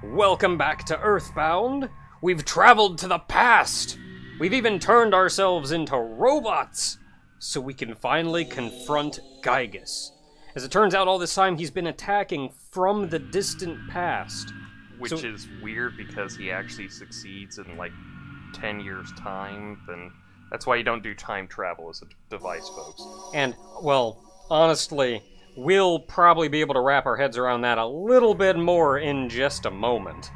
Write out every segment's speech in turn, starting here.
Welcome back to Earthbound. We've traveled to the past. We've even turned ourselves into robots so we can finally confront Giygas. As it turns out, all this time he's been attacking from the distant past. Which is weird because he actually succeeds in like 10 years' time. Then that's why you don't do time travel as a device, folks. And, well, honestly, we'll probably be able to wrap our heads around that a little bit more in just a moment.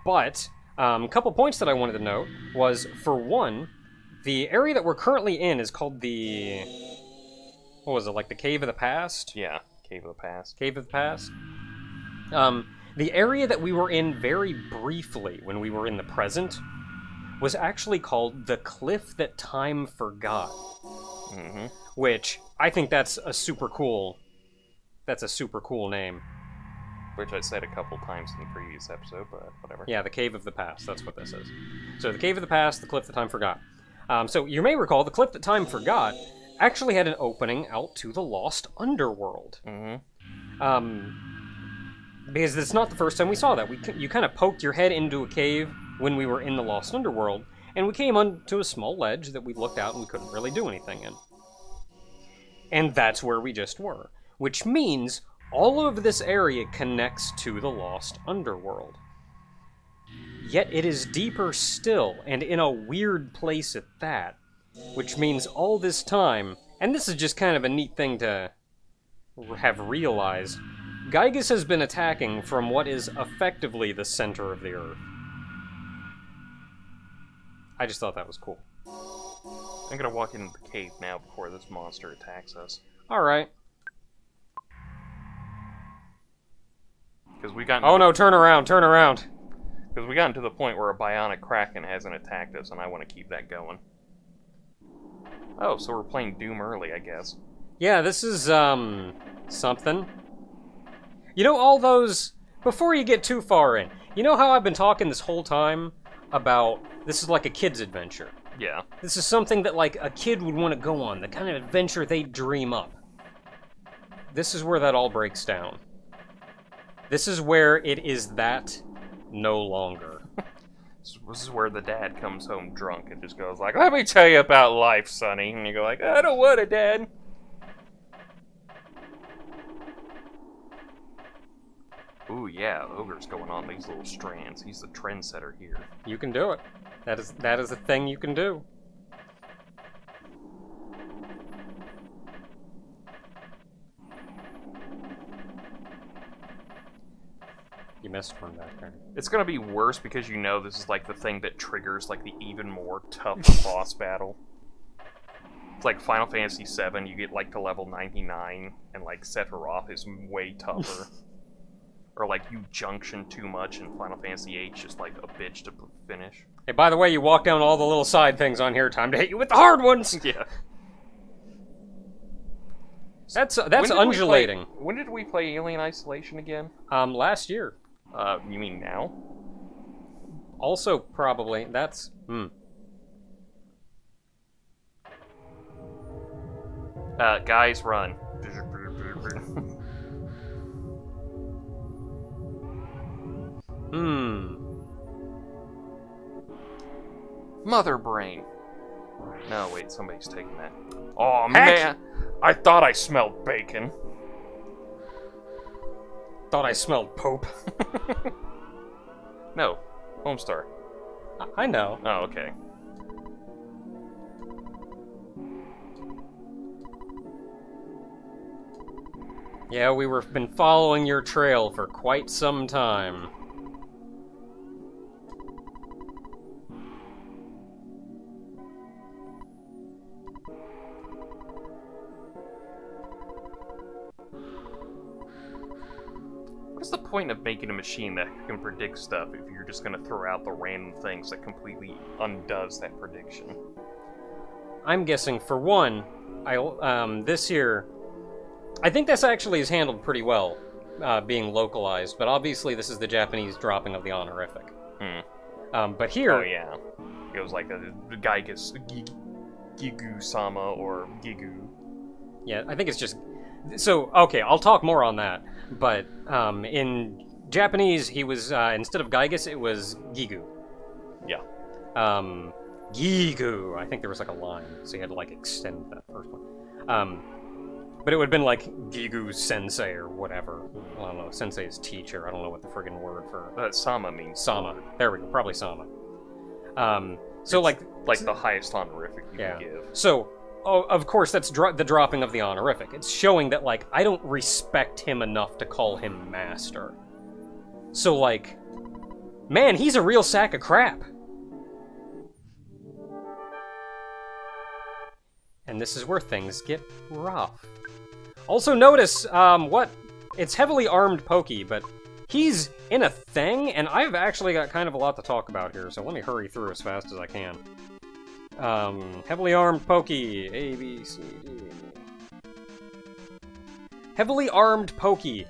But, a couple points that I wanted to note was, for one, the area that we're currently in is called the... What was it, like the Cave of the Past? Yeah, Cave of the Past. Cave of the Past. The area that we were in very briefly when we were in the present was actually called the Cliff That Time Forgot. Mm-hmm. Which, I think that's a super cool name. Which I said a couple times in the previous episode, but whatever. Yeah, the Cave of the Past, that's what this is. So the Cave of the Past, the Cliff That Time Forgot. So you may recall, the Cliff That Time Forgot actually had an opening out to the Lost Underworld. Mm-hmm. Because it's not the first time we saw that. You kind of poked your head into a cave when we were in the Lost Underworld, and we came onto a small ledge that we looked out and we couldn't really do anything in. And that's where we just were. Which means all of this area connects to the Lost Underworld. Yet it is deeper still, and in a weird place at that. Which means all this time, and this is just kind of a neat thing to have realized, Giygas has been attacking from what is effectively the center of the Earth. I just thought that was cool. I'm gonna walk into the cave now before this monster attacks us. Alright. Because we got... Oh no, turn around, turn around! Because we got to the point where a bionic kraken hasn't attacked us, and I want to keep that going. Oh, so we're playing Doom early, I guess. Yeah, this is, something. You know, all those... Before you get too far in, you know how I've been talking this whole time about this is like a kid's adventure? Yeah. This is something that, like, a kid would want to go on, the kind of adventure they dream up. This is where that all breaks down. This is where it is that no longer. This is where the dad comes home drunk and just goes like, "Let me tell you about life, Sonny." And you go like, "I don't want it, Dad." Ooh, yeah, Ogre's going on these little strands. He's the trendsetter here. You can do it. That is a thing you can do. You missed one back there. It's gonna be worse because you know this is like the thing that triggers like the even more tough boss battle. It's like Final Fantasy VII, you get like to level 99, and like Sephiroth is way tougher. Or like you junction too much in Final Fantasy VIII, just like a bitch to finish. Hey, by the way, you walk down all the little side things on here. Time to hit you with the hard ones. Yeah. That's undulating. When did we play Alien Isolation again? Last year. You mean now? Also, probably. That's... Guys, run. Mother brain. No, wait, somebody's taking that. Oh, man. I thought I smelled bacon. Thought I smelled poop. No, Homestar. I know. Oh, okay. Yeah, we've been following your trail for quite some time. What's the point of making a machine that can predict stuff if you're just going to throw out the random things that completely undoes that prediction? I'm guessing, for one, this year, I think this actually is handled pretty well, being localized, but obviously this is the Japanese dropping of the honorific. But here... Oh, yeah. It was like a Giygas, Gigu-sama, or Gigu. Yeah, I think it's just... So, okay, I'll talk more on that, but in Japanese, he was, instead of Giygas, it was Gigu. Yeah. Gigu. I think there was like a line, so you had to like extend that first one. But it would have been like Gigu Sensei or whatever. I don't know. Sensei is teacher. I don't know what the friggin' word for. Sama means. Sama. There we go. Probably Sama. So it's like the highest honorific you can give. So, of course, that's the dropping of the honorific. It's showing that like I don't respect him enough to call him master. So like, man, he's a real sack of crap. And this is where things get rough. Also notice, it's heavily armed Pokey, but he's in a thing, and I've actually got kind of a lot to talk about here, so let me hurry through as fast as I can. Heavily armed Pokey, A, B, C, D. Heavily armed Pokey.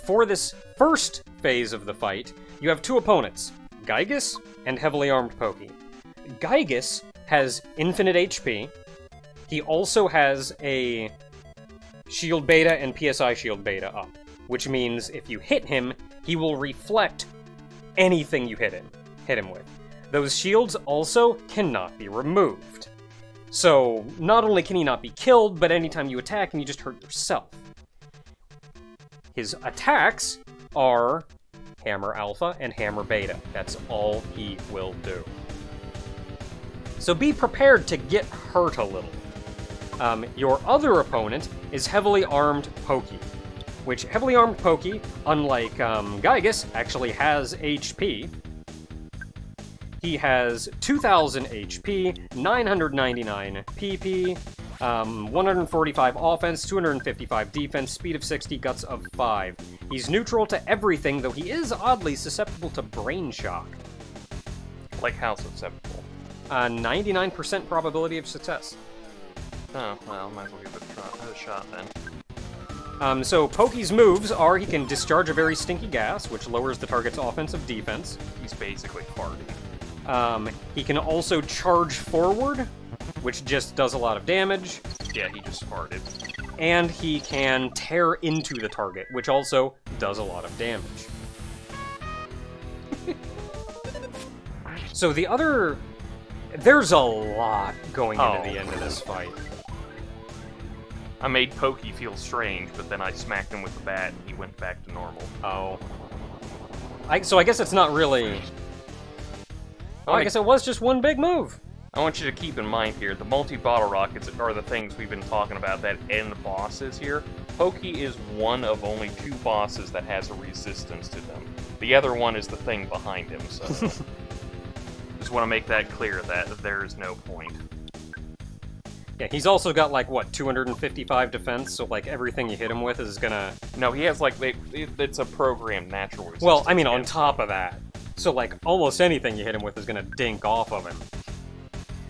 For this first phase of the fight, you have two opponents, Giygas and heavily armed Pokey. Giygas has infinite HP. He also has a shield beta and PSI shield beta up, which means if you hit him, he will reflect anything you hit him with. Those shields also cannot be removed. So, not only can he not be killed, but anytime you attack him, you just hurt yourself. His attacks are Hammer Alpha and Hammer Beta. That's all he will do. So be prepared to get hurt a little. Your other opponent is heavily armed Pokey, which heavily armed Pokey, unlike Giygas, actually has HP. He has 2,000 HP, 999 PP, 145 offense, 255 defense, speed of 60, guts of 5. He's neutral to everything, though he is oddly susceptible to brain shock. Like how susceptible? 99% probability of success. Oh, well, might as well give it a shot then. So Pokey's moves are he can discharge a very stinky gas, which lowers the target's offensive defense. He's basically farting. He can also charge forward, which just does a lot of damage. Yeah, he just farted. And he can tear into the target, which also does a lot of damage. So the other... There's a lot going into the end of this fight. I made Pokey feel strange, but then I smacked him with the bat and he went back to normal. Oh. So I guess it's not really... Oh, I guess it was just one big move. I want you to keep in mind here, the multi-bottle rockets are the things we've been talking about that end bosses here. Pokey is one of only 2 bosses that has a resistance to them. The other one is the thing behind him, so... Just want to make that clear, that there is no point. Yeah, he's also got, like, what, 255 defense, so, like, everything you hit him with is gonna... No, he has, like, it's a programmed natural resistance. Well, I mean, on top of that. So, like, almost anything you hit him with is gonna dink off of him.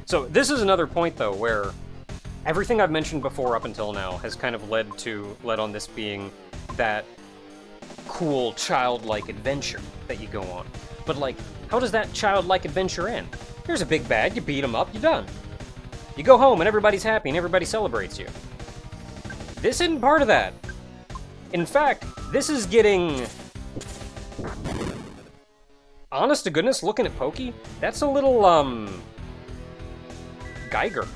So, this is another point, though, where everything I've mentioned before up until now has kind of led on this being that cool, childlike adventure that you go on. But, like, how does that childlike adventure end? Here's a big bad, you beat him up, you're done. You go home and everybody's happy and everybody celebrates you. This isn't part of that. In fact, this is getting... Honest to goodness, looking at Pokey, that's a little, Geiger.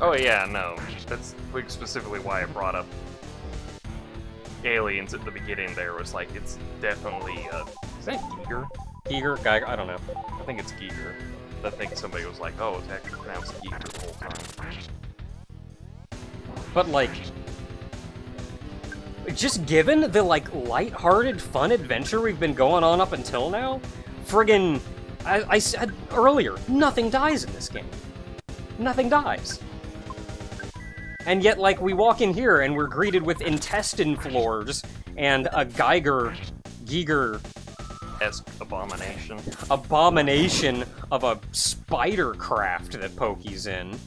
Oh yeah, no. That's like, specifically why I brought up aliens at the beginning there, was like, it's definitely, is that Giger? Giger? Geiger? I don't know. I think it's Giger. I think somebody was like, oh, it's actually pronounced Giger the whole time. But, like, just given the, like, lighthearted, fun adventure we've been going on up until now, friggin', I said earlier, nothing dies in this game. Nothing dies. And yet, like, we walk in here and we're greeted with intestine floors and a Giger abomination. Abomination of a spider craft that Pokey's in.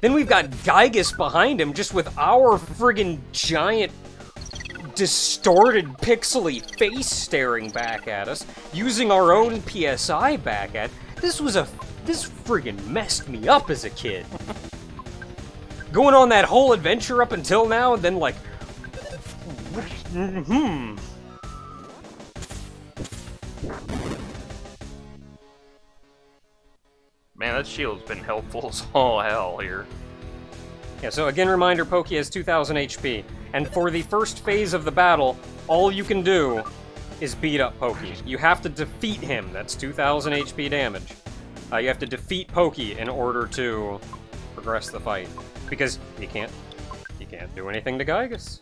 Then we've got Giygas behind him, just with our friggin' giant, distorted, pixely face staring back at us, using our own PSI back at. This friggin' messed me up as a kid. Going on that whole adventure up until now, and then, like, Hmm. Man, that shield's been helpful as all hell here. Yeah, so again, reminder, Pokey has 2,000 HP. And for the first phase of the battle, all you can do is beat up Pokey. You have to defeat him. That's 2,000 HP damage. You have to defeat Pokey in order to progress the fight. Because you can't do anything to Giygas.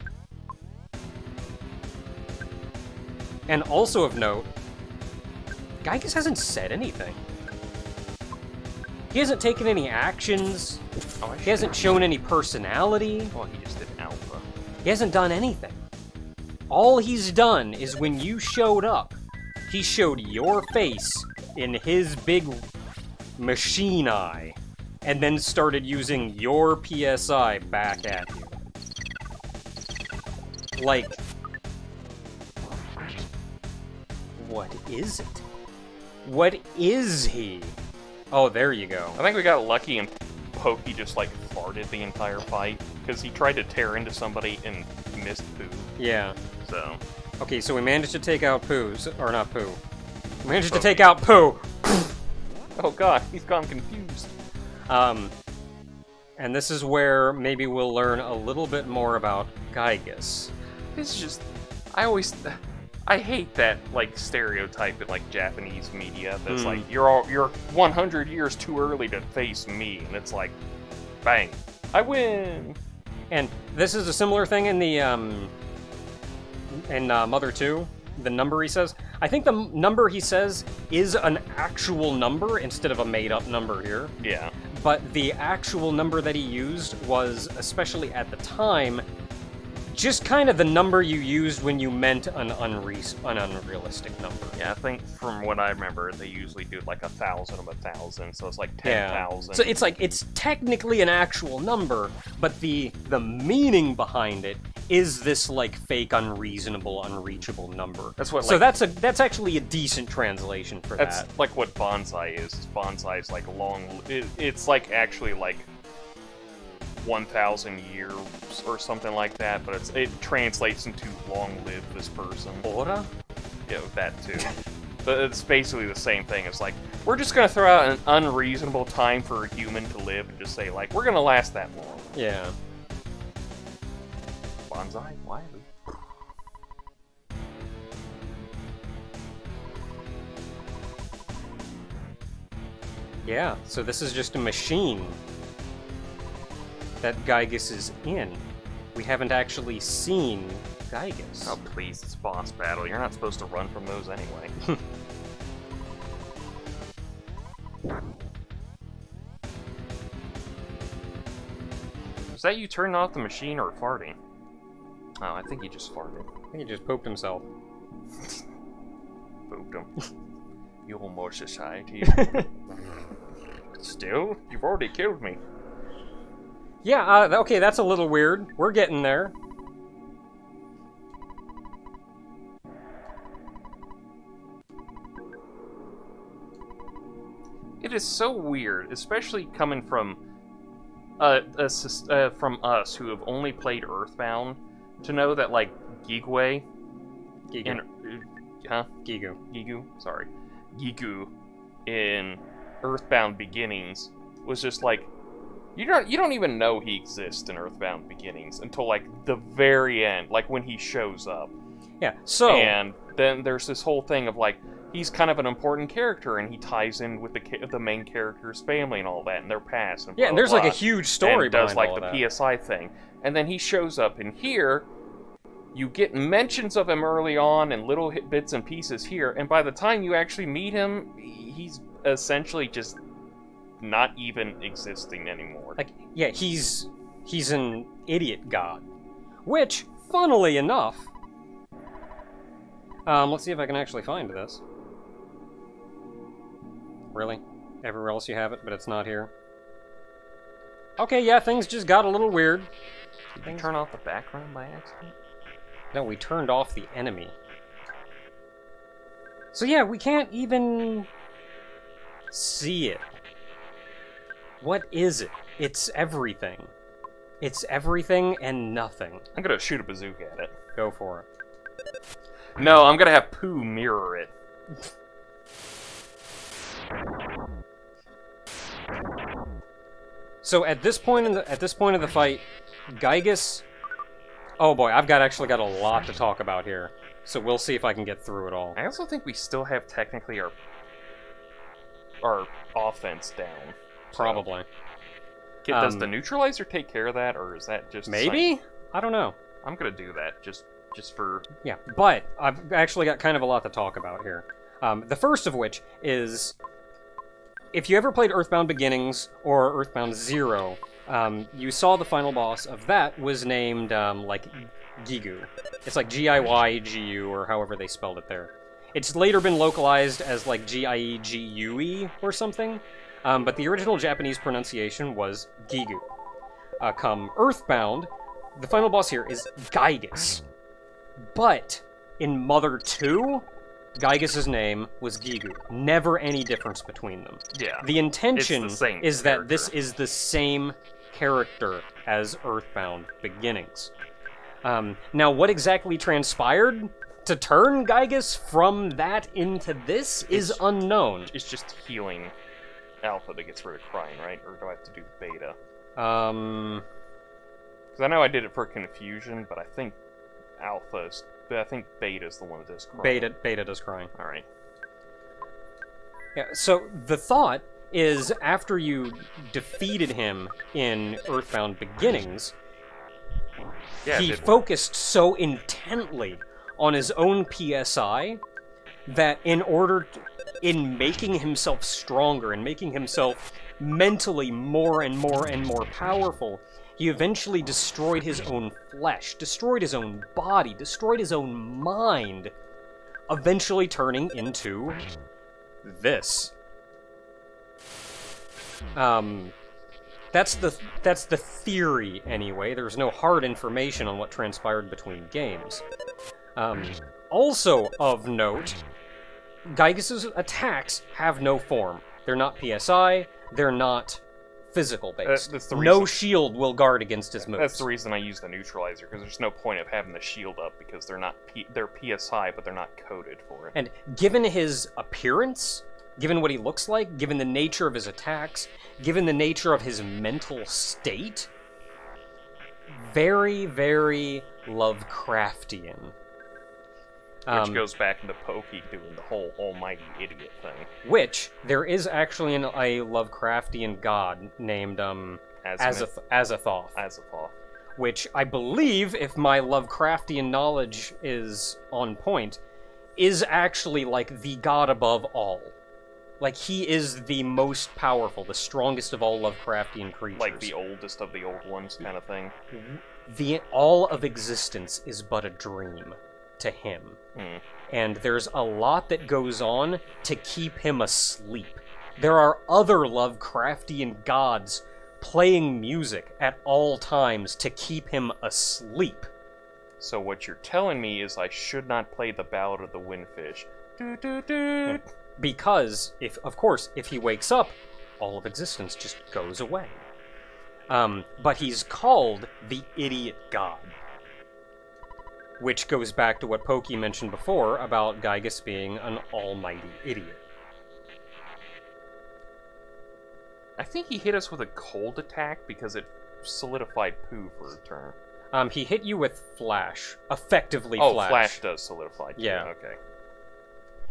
And also of note, Giygas hasn't said anything. He hasn't taken any actions. He hasn't shown any personality. Well, he just did alpha. He hasn't done anything. All he's done is when you showed up, he showed your face in his big machine eye, and then started using your PSI back at you. Like, what is it? What is he? Oh, there you go. I think we got lucky and Pokey just like farted the entire fight because he tried to tear into somebody and missed Pooh. Yeah. So. Okay, so we managed to take out Pooh's, or not Pooh. We managed to take out Pooh. Oh god, he's gone confused. And this is where maybe we'll learn a little bit more about Giygas. This is just, I hate that like stereotype in like Japanese media that's like you're 100 years too early to face me, and it's like, bang, I win. And this is a similar thing in the Mother 2. The number he says, I think the number he says is an actual number instead of a made-up number here. Yeah. But the actual number that he used was, especially at the time, just kind of the number you used when you meant an unrealistic number. Yeah, I think from what I remember, they usually do like 1,000 of 1,000, so it's like 10,000. So it's like, it's technically an actual number, but the meaning behind it is this like fake, unreasonable, unreachable number. That's what. So like, that's actually a decent translation for that's that. like what bonsai is. Bonsai is like long. It's like actually like 1,000 years or something like that, but it translates into long live this person. Ora? Yeah, that too. But it's basically the same thing. It's like, we're just gonna throw out an unreasonable time for a human to live and just say, like, we're gonna last that long. Yeah. Bonsai? Why? Yeah, so this is just a machine that Giygas is in. We haven't actually seen Giygas. Oh, please, it's boss battle. You're not supposed to run from those anyway. Is that you turning off the machine or farting? Oh, I think he just farted. I think he just pooped himself. Pooped him. You homo society. Still? You've already killed me. Yeah, okay, that's a little weird. We're getting there. It is so weird, especially coming from us who have only played Earthbound, to know that like Giygas Gigu. Gigu in Earthbound Beginnings was just like, you don't even know he exists in Earthbound Beginnings until like the very end, like when he shows up. Yeah. So. And then there's this whole thing of like, he's kind of an important character, and he ties in with the main character's family and all that, and their past. And yeah, and there's like a huge story and does behind like all the that. PSI thing, and then he shows up in here. You get mentions of him early on and little bits and pieces here, and by the time you actually meet him, he's essentially just not even existing anymore. Like, yeah, he's an idiot god, which, funnily enough, let's see if I can actually find this. Really? Everywhere else you have it, but it's not here. Okay, yeah, things just got a little weird. Did you turn off the background by accident? No, we turned off the enemy. So yeah, we can't even see it. What is it? It's everything. It's everything and nothing. I'm gonna shoot a bazooka at it. Go for it. No, I'm gonna have Pooh mirror it. So at this point in the fight, Giygas. Oh boy, actually got a lot to talk about here. So we'll see if I can get through it all. I also think we still have technically our offense down. Probably. Does the neutralizer take care of that, or is that just maybe? I don't know. I'm gonna do that just for. Yeah, but I've actually got kind of a lot to talk about here. The first of which is, if you ever played Earthbound Beginnings or Earthbound Zero, you saw the final boss of that was named like Gigu. It's like Giyggu or however they spelled it there. It's later been localized as like Giegui or something, but the original Japanese pronunciation was Gigu. Come Earthbound, the final boss here is Giygas. But in Mother 2, Giygas' name was Gigu. Never any difference between them. Yeah. The intention is that character. this is the same character as Earthbound Beginnings. Now, what exactly transpired to turn Giygas from that into this is unknown. It's just healing Alpha that gets rid of crying, right? Or do I have to do Beta? Because I know I did it for confusion, but I think Beta's the one that does crying. Beta does crying. All right. Yeah, so the thought is after you defeated him in Earthbound Beginnings, he focused so intently on his own PSI that in making himself stronger and making himself mentally more and more and more powerful, he eventually destroyed his own flesh, destroyed his own body, destroyed his own mind, eventually turning into this. That's the theory, anyway. There's no hard information on what transpired between games. Also of note, Giygas' attacks have no form. They're not PSI, they're not physical-based. That's the no reason. shield will guard against his moves. That's the reason I use the neutralizer, because there's no point of having the shield up, because they're PSI, but they're not coded for it. And given his appearance, given what he looks like, given the nature of his attacks, given the nature of his mental state, very, very Lovecraftian. Which goes back into Pokey doing the whole almighty idiot thing. Which, there is actually a Lovecraftian god named Azathoth. Azathoth. Which I believe, if my Lovecraftian knowledge is on point, is actually like the god above all. Like, he is the most powerful, the strongest of all Lovecraftian creatures. Like the oldest of the old ones kind of thing. All of existence is but a dream to him. And there's a lot that goes on to keep him asleep. There are other Lovecraftian gods playing music at all times to keep him asleep. So what you're telling me is I should not play the Ballad of the Windfish. Do-do-do. Because, of course, if he wakes up, all of existence just goes away. But he's called the Idiot God. Which goes back to what Pokey mentioned before about Giygas being an almighty idiot. I think he hit us with a cold attack because it solidified Pooh for a turn. He hit you with Flash. Effectively Flash. Flash. Flash does solidify. Yeah. Okay.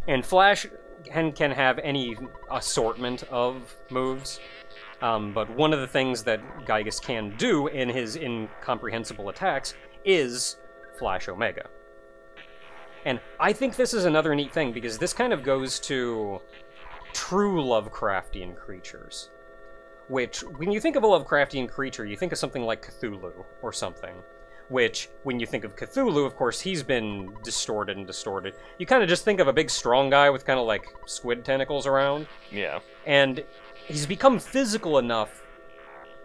And Flash can have any assortment of moves. But one of the things that Giygas can do in his incomprehensible attacks is Flash Omega. And I think this is another neat thing, because this kind of goes to true Lovecraftian creatures. Which, when you think of a Lovecraftian creature, you think of something like Cthulhu, or something. Which, when you think of Cthulhu, of course, he's been distorted and distorted. You kind of just think of a big strong guy with kind of like squid tentacles around. Yeah. And he's become physical enough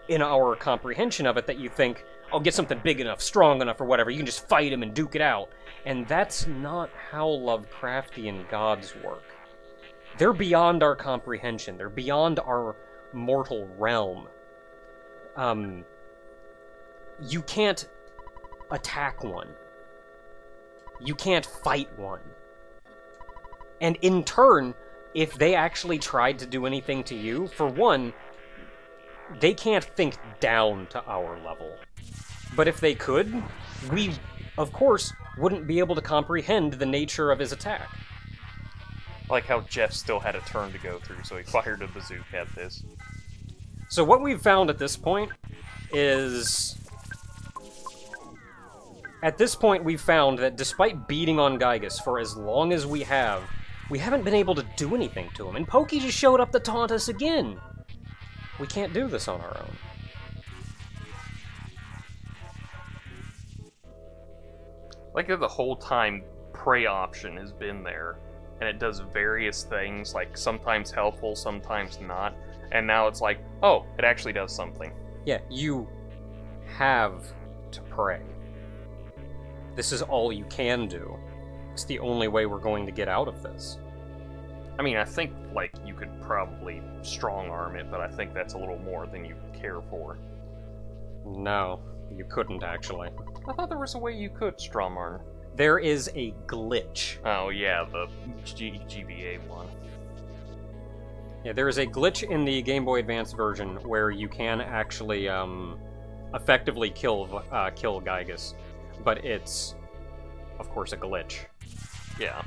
in our comprehension of it that you think, oh, get something big enough, strong enough, or whatever, you can just fight him and duke it out. And that's not how Lovecraftian gods work. They're beyond our comprehension. They're beyond our mortal realm. You can't attack one. you can't fight one. And in turn, if they actually tried to do anything to you, for one, they can't think down to our level. But if they could, we, of course, wouldn't be able to comprehend the nature of his attack. I like how Jeff still had a turn to go through, so he fired a bazooka at this. So what we've found at this point is... At this point, we've found that despite beating on Giygas for as long as we haven't been able to do anything to him, and Pokey just showed up to taunt us again! We can't do this on our own. Like that the whole time, prey option has been there, and it does various things, like sometimes helpful, sometimes not, and now it's like, oh, it actually does something. Yeah, you have to pray. This is all you can do. It's the only way we're going to get out of this. I mean, I think, like, you could probably strong-arm it, but I think that's a little more than you care for. No, you couldn't, actually. I thought there was a way you could strong-arm. There is a glitch. Oh, yeah, the GBA one. Yeah, there is a glitch in the Game Boy Advance version where you can actually, effectively kill Giygas. But it's, of course, a glitch. Yeah.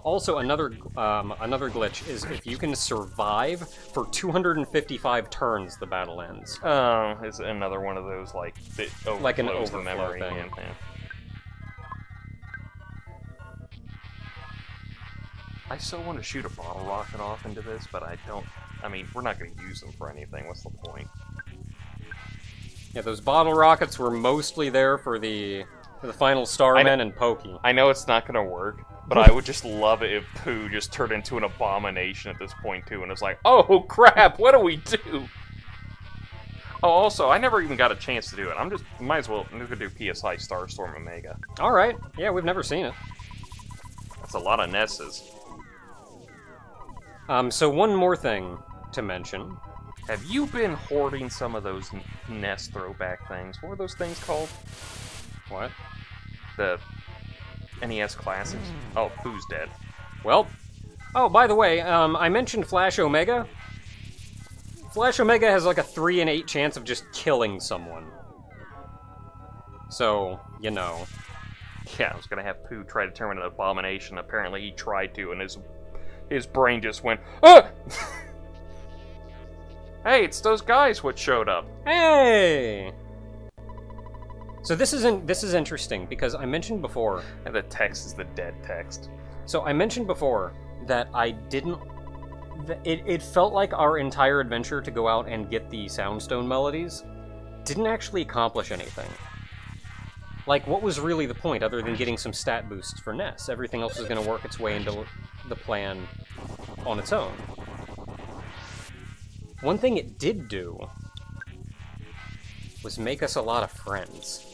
Also, another glitch is if you can survive for 255 turns, the battle ends. Oh, it's another one of those, like, that overflows like an the overflow memory. thing. Yeah. I still want to shoot a bottle rocket off into this, but I don't... I mean, we're not going to use them for anything. What's the point? Yeah, those bottle rockets were mostly there for the final Starmen and Pokey. I know it's not going to work, but I would just love it if Pooh just turned into an abomination at this point, too, and it's like, oh, crap, what do we do? Oh, also, I never even got a chance to do it. I'm just going to do PSI Starstorm Omega. Alright, yeah, we've never seen it. That's a lot of Nesses. So one more thing to mention. Have you been hoarding some of those NES throwback things? What were those things called? What? The NES classics? Oh, Pooh's dead. Well, oh, by the way, I mentioned Flash Omega. Flash Omega has like a 3 in 8 chance of just killing someone. So, you know. Yeah, I was gonna have Pooh try to turn into an abomination. Apparently he tried to, and his brain just went, ah! Hey, it's those guys what showed up. Hey! So this is interesting, because I mentioned before... And the text is the dead text. So I mentioned before that I didn't... It felt like our entire adventure to go out and get the Soundstone melodies didn't actually accomplish anything. Like, what was really the point, other than getting some stat boosts for Ness? Everything else was going to work its way into the plan on its own. One thing it did do was make us a lot of friends.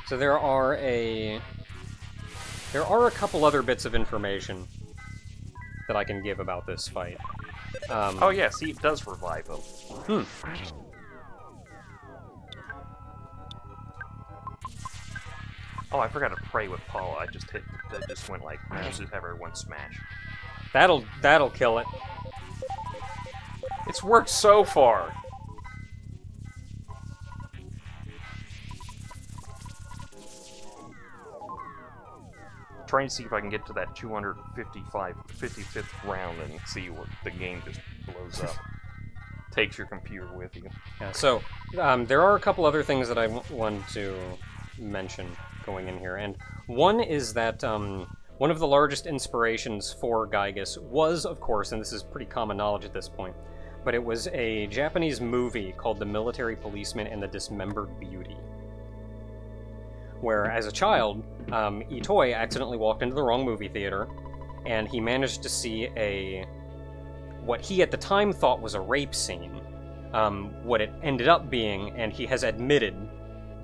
So there are a couple other bits of information that I can give about this fight. Oh yeah, see, it does revive him. Oh, I forgot to pray with Paula. I just went like, let's just have everyone smash. That'll kill it. It's worked so far. Trying to see if I can get to that 55th round and see what the game just blows up. Takes your computer with you. Yeah, so there are a couple other things that I want to mention going in here, and one is that one of the largest inspirations for Giygas was, of course, and this is pretty common knowledge at this point, but it was a Japanese movie called The Military Policeman and the Dismembered Beauty, where, as a child, Itoi accidentally walked into the wrong movie theater, and he managed to see what he at the time thought was a rape scene, what it ended up being, and he has admitted,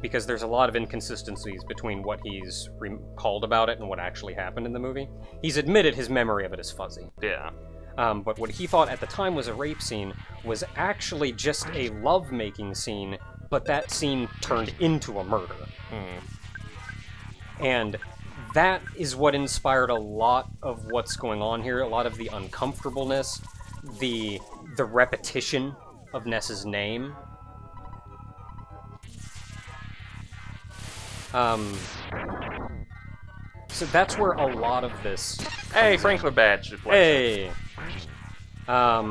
because there's a lot of inconsistencies between what he's recalled about it and what actually happened in the movie. He's admitted his memory of it is fuzzy. Yeah. But what he thought at the time was a rape scene was actually just a love-making scene, but that scene turned into a murder. And that is what inspired a lot of what's going on here, a lot of the uncomfortableness, the repetition of Ness's name. So that's where a lot of this... Hey, Franklin Badge. Hey! I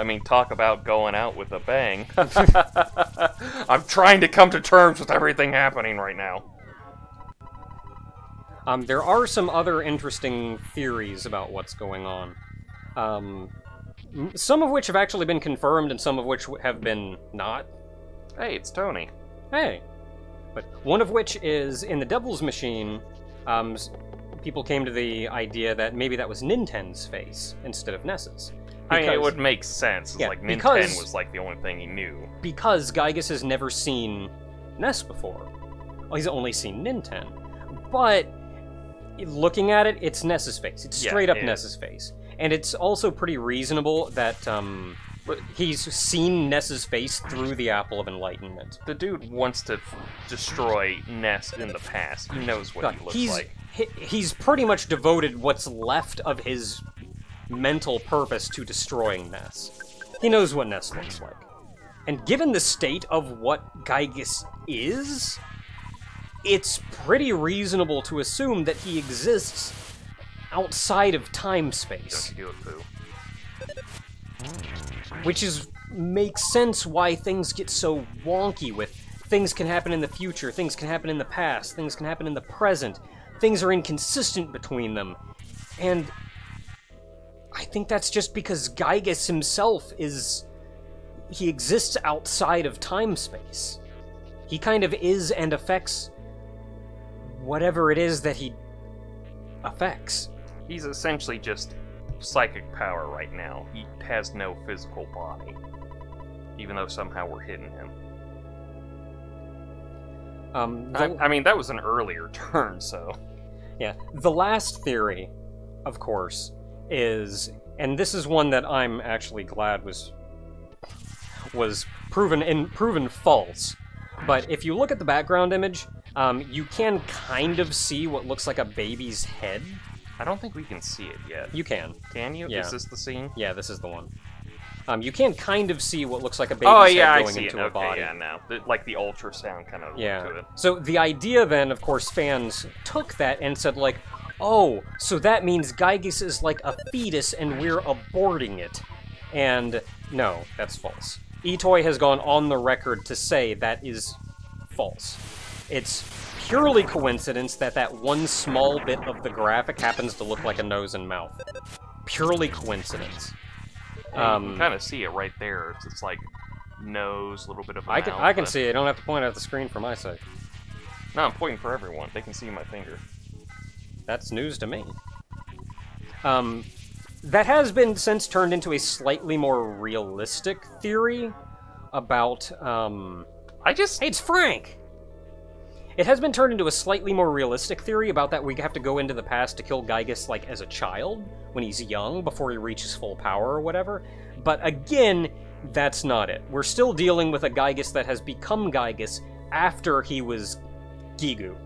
mean, talk about going out with a bang. I'm trying to come to terms with everything happening right now. There are some other interesting theories about what's going on. Some of which have actually been confirmed, and some of which have been not. Hey, it's Tony. Hey! But one of which is, in the Devil's Machine, people came to the idea that maybe that was Ninten's face instead of Ness's. I mean, it would make sense. Yeah, Like, Ninten was like the only thing he knew. Because Giygas has never seen Ness before. Well, he's only seen Ninten. But looking at it, it's Ness's face. It's straight up Ness's face. And it's also pretty reasonable that he's seen Ness's face through the Apple of Enlightenment. The dude wants to destroy Ness in the past. He knows what he looks like. He's pretty much devoted what's left of his mental purpose to destroying Ness. He knows what Ness looks like. And given the state of what Giygas is, it's pretty reasonable to assume that he exists outside of time-space. Don't you do it, Pooh. Which makes sense why things get so wonky with things can happen in the future, things can happen in the past, things can happen in the present, things are inconsistent between them. And I think that's just because Giygas himself he exists outside of time-space. He kind of is and affects whatever it is that he affects. He's essentially just psychic power right now. He has no physical body. Even though somehow we're hitting him. I mean, that was an earlier turn, so... Yeah. The last theory, of course, is... And this is one that I'm actually glad was proven false. But if you look at the background image, you can kind of see what looks like a baby's head. I don't think we can see it yet. You can. Can you? Yeah. Is this the scene? Yeah, this is the one. You can kind of see what looks like a baby's head going into a body. Yeah, now. Like the ultrasound kind of look to it. So the idea then, of course, fans took that and said, like, oh, so that means Giygas is like a fetus and we're aborting it. And no, that's false. Itoy has gone on the record to say that is false. It's purely coincidence that that one small bit of the graphic happens to look like a nose and mouth. Purely coincidence. You can kind of see it right there. It's like nose, a little bit of a mouth. I can see it. I don't have to point out the screen for my sake. No, I'm pointing for everyone. They can see my finger. That's news to me. That has been since turned into a slightly more realistic theory about, Hey, it's Frank! It has been turned into a slightly more realistic theory about that we have to go into the past to kill Giygas, like, as a child, when he's young, before he reaches full power or whatever. But again, that's not it. We're still dealing with a Giygas that has become Giygas after he was Gigu,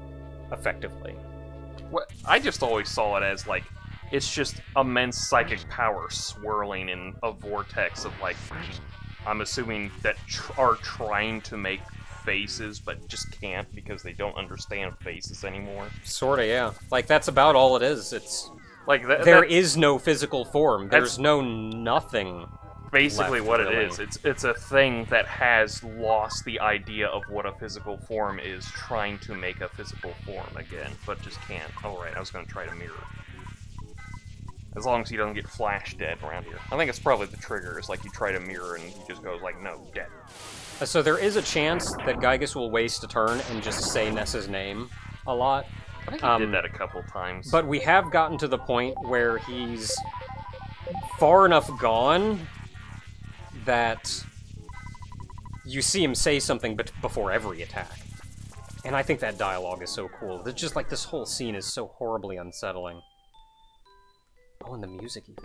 effectively. What I just always saw it as, like, it's just immense psychic power swirling in a vortex of, like, I'm assuming that are trying to make faces, but just can't because they don't understand faces anymore. Sorta, yeah. Like, that's about all it is. It's... Like, there is no physical form. There's no nothing. Basically left, what really. it is. It's a thing that has lost the idea of what a physical form is, trying to make a physical form again, but just can't. Oh, right, I was going to try to mirror. As long as he doesn't get flash dead around here. I think it's probably the trigger. It's like you try to mirror and he just goes like, no, dead. So there is a chance that Giygas will waste a turn and just say Ness's name a lot. I think he did that a couple times. But we have gotten to the point where he's far enough gone that you see him say something before every attack. And I think that dialogue is so cool. It's just like this whole scene is so horribly unsettling. Oh, and the music even.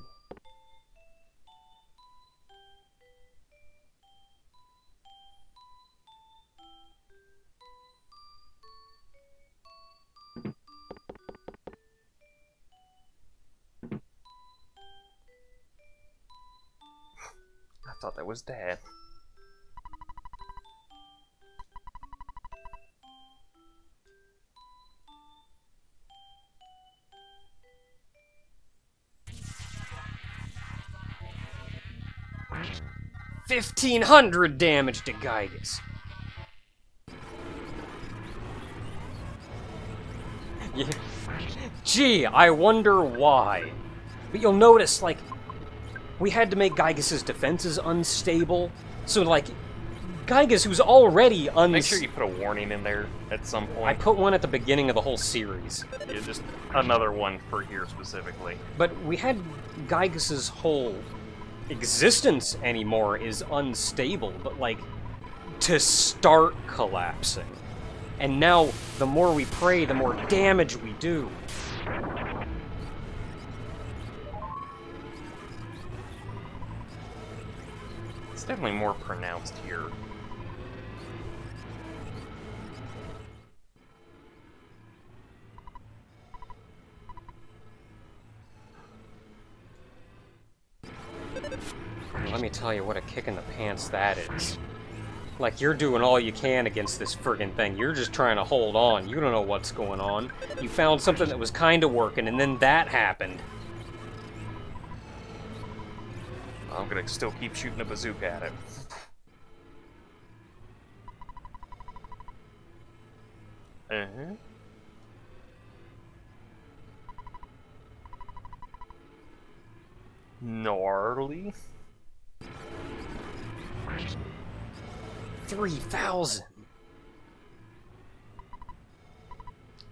I thought that was Dad. $1,500 damage to Giygas. Yeah. Gee, I wonder why. But you'll notice, like, we had to make Giygas' defenses unstable. So, like, Giygas, who's already Make sure you put a warning in there at some point. I put one at the beginning of the whole series. Yeah, just another one for here specifically. But we had Giygas' whole existence anymore is unstable, but, like, to start collapsing. And now, the more we pray, the more damage we do. It's definitely more pronounced here. Let me tell you what a kick in the pants that is. Like, you're doing all you can against this friggin' thing. You're just trying to hold on. You don't know what's going on. You found something that was kinda working, and then that happened. I'm gonna still keep shooting a bazooka at it. Uh-huh. Gnarly. 3,000.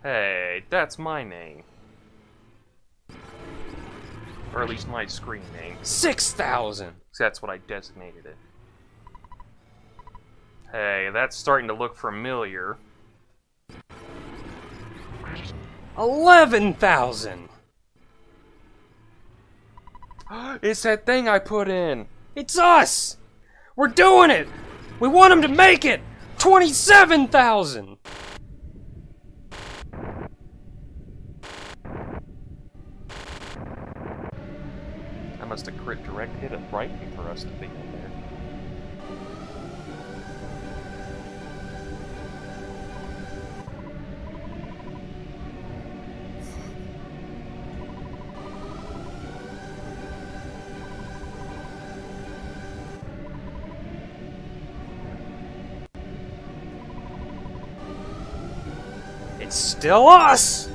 Hey, that's my name. Or at least my screen name. 6,000. That's what I designated it. Hey, that's starting to look familiar. 11,000. It's that thing I put in! It's us! We're doing it! We want him to make it! 27,000! I must have crit direct hit it right for us to be in there. It's still us!